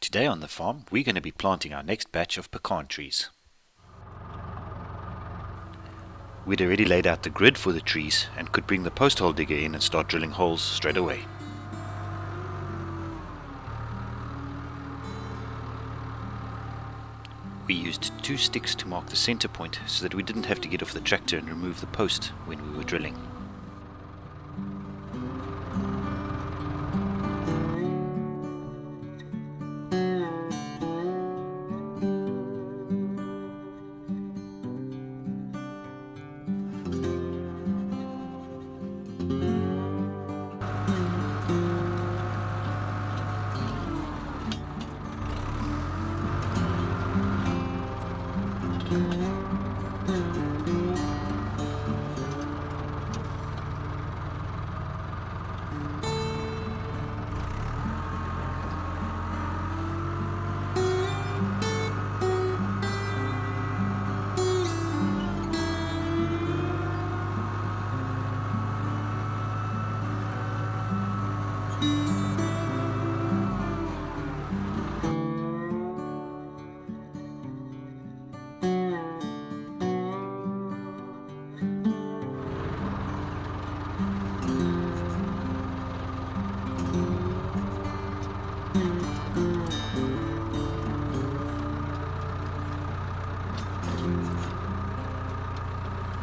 Today on the farm, we're going to be planting our next batch of pecan trees. We'd already laid out the grid for the trees and could bring the post hole digger in and start drilling holes straight away. We used 2 sticks to mark the center point so that we didn't have to get off the tractor and remove the post when we were drilling.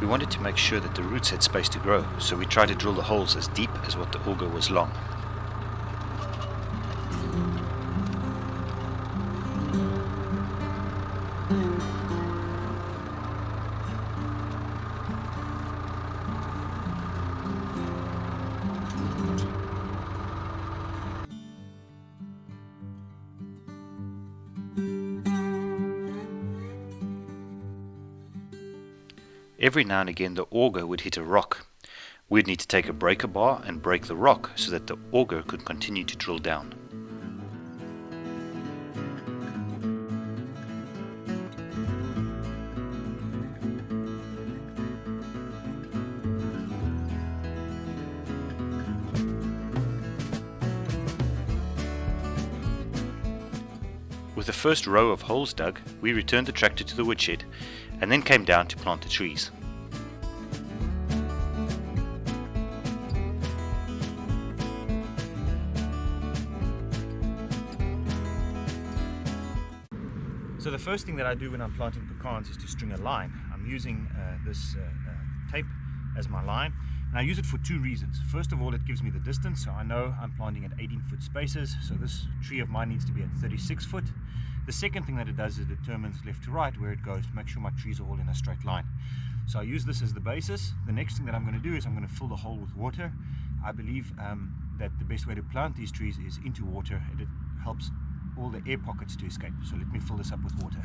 We wanted to make sure that the roots had space to grow, so we tried to drill the holes as deep as what the auger was long. Every now and again the auger would hit a rock. We'd need to take a breaker bar and break the rock so that the auger could continue to drill down. With the first row of holes dug, we returned the tractor to the woodshed and then came down to plant the trees. So the first thing that I do when I'm planting pecans is to string a line. I'm using this tape as my line, and I use it for 2 reasons. First of all, it gives me the distance, so I know I'm planting at 18-foot spaces, so this tree of mine needs to be at 36 foot. The second thing that it does is it determines left to right where it goes to make sure my trees are all in a straight line. So I use this as the basis. The next thing that I'm going to do is I'm going to fill the hole with water. I believe that the best way to plant these trees is into water. It helps all the air pockets to escape. So let me fill this up with water.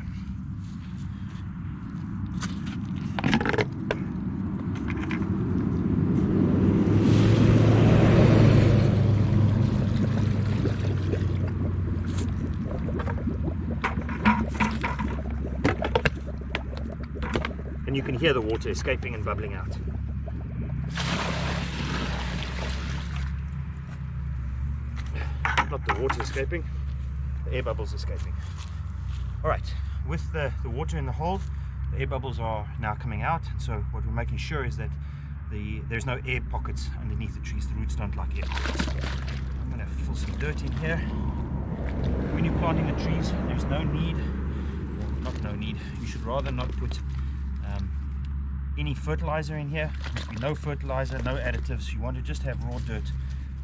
And you can hear the water escaping and bubbling out. Not the water escaping, the air bubbles escaping. Alright, with the water in the hole, the air bubbles are now coming out. So what we're making sure is that there's no air pockets underneath the trees. The roots don't like air pockets. I'm going to fill some dirt in here. When you're planting the trees, there's no need, well, not no need, you should rather not put any fertilizer in here. There must be no fertilizer, no additives. You want to just have raw dirt.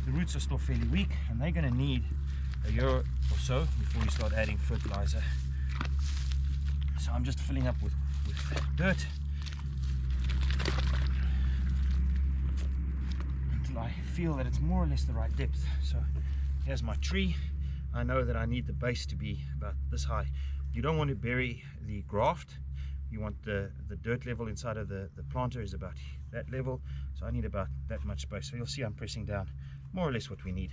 The roots are still fairly weak and they're going to need a year or so before you start adding fertilizer. So I'm just filling up with dirt until I feel that it's more or less the right depth. So here's my tree. I know that I need the base to be about this high. You don't want to bury the graft. You want the dirt level inside of the planter is about that level, so I need about that much space. So you'll see I'm pressing down more or less what we need.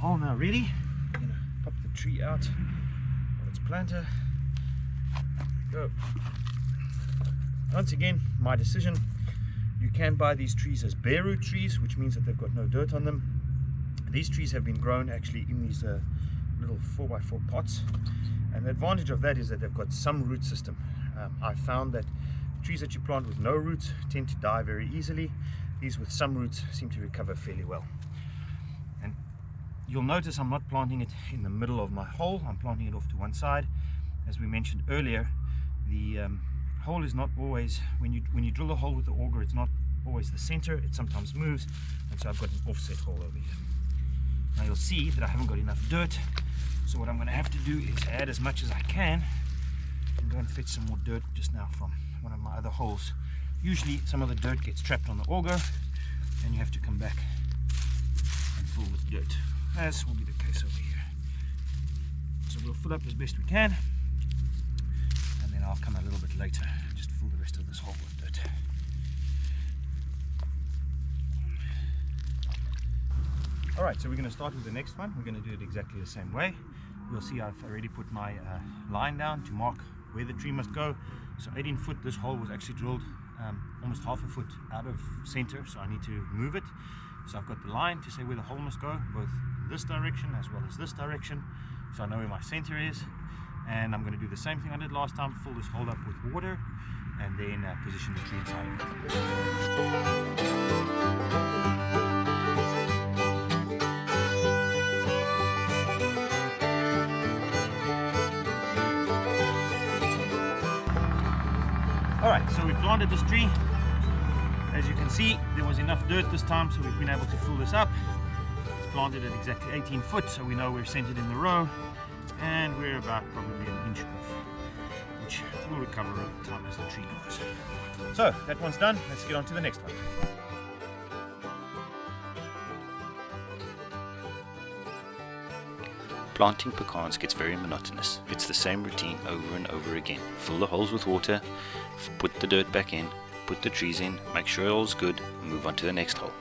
hole now ready. I'm going to pop the tree out of its planter. Go. Once again, my decision. You can buy these trees as bare root trees, which means that they've got no dirt on them. These trees have been grown actually in these little 4x4 pots, and the advantage of that is that they've got some root system. I found that trees that you plant with no roots tend to die very easily. These with some roots seem to recover fairly well. And you'll notice I'm not planting it in the middle of my hole, I'm planting it off to one side. As we mentioned earlier, the hole is not always, when you drill a hole with the auger, it's not always the center, it sometimes moves, and so I've got an offset hole over here. Now you'll see that I haven't got enough dirt, so what I'm going to have to do is add as much as I can and go and fetch some more dirt just now from one of my other holes. Usually some of the dirt gets trapped on the auger and you have to come back and fill with dirt, as will be the case over here. So we'll fill up as best we can, and then I'll come a little bit later and just fill the rest of this hole with dirt. Alright, so we're going to start with the next one. We're going to do it exactly the same way. You'll see I've already put my line down to mark where the tree must go. So 18 foot, this hole was actually drilled almost half a foot out of center, so I need to move it. So I've got the line to say where the hole must go, both this direction as well as this direction, so I know where my center is. And I'm going to do the same thing I did last time, fill this hole up with water and then position the tree inside of it. Alright, so we planted this tree. As you can see, there was enough dirt this time, so we've been able to fill this up. It's planted at exactly 18 foot, so we know we're centered in the row, and we're about probably an inch off, which will recover over time as the tree grows. So, that one's done. Let's get on to the next one. Planting pecans gets very monotonous. It's the same routine over and over again. Fill the holes with water, put the dirt back in, put the trees in, make sure all's good, and move on to the next hole.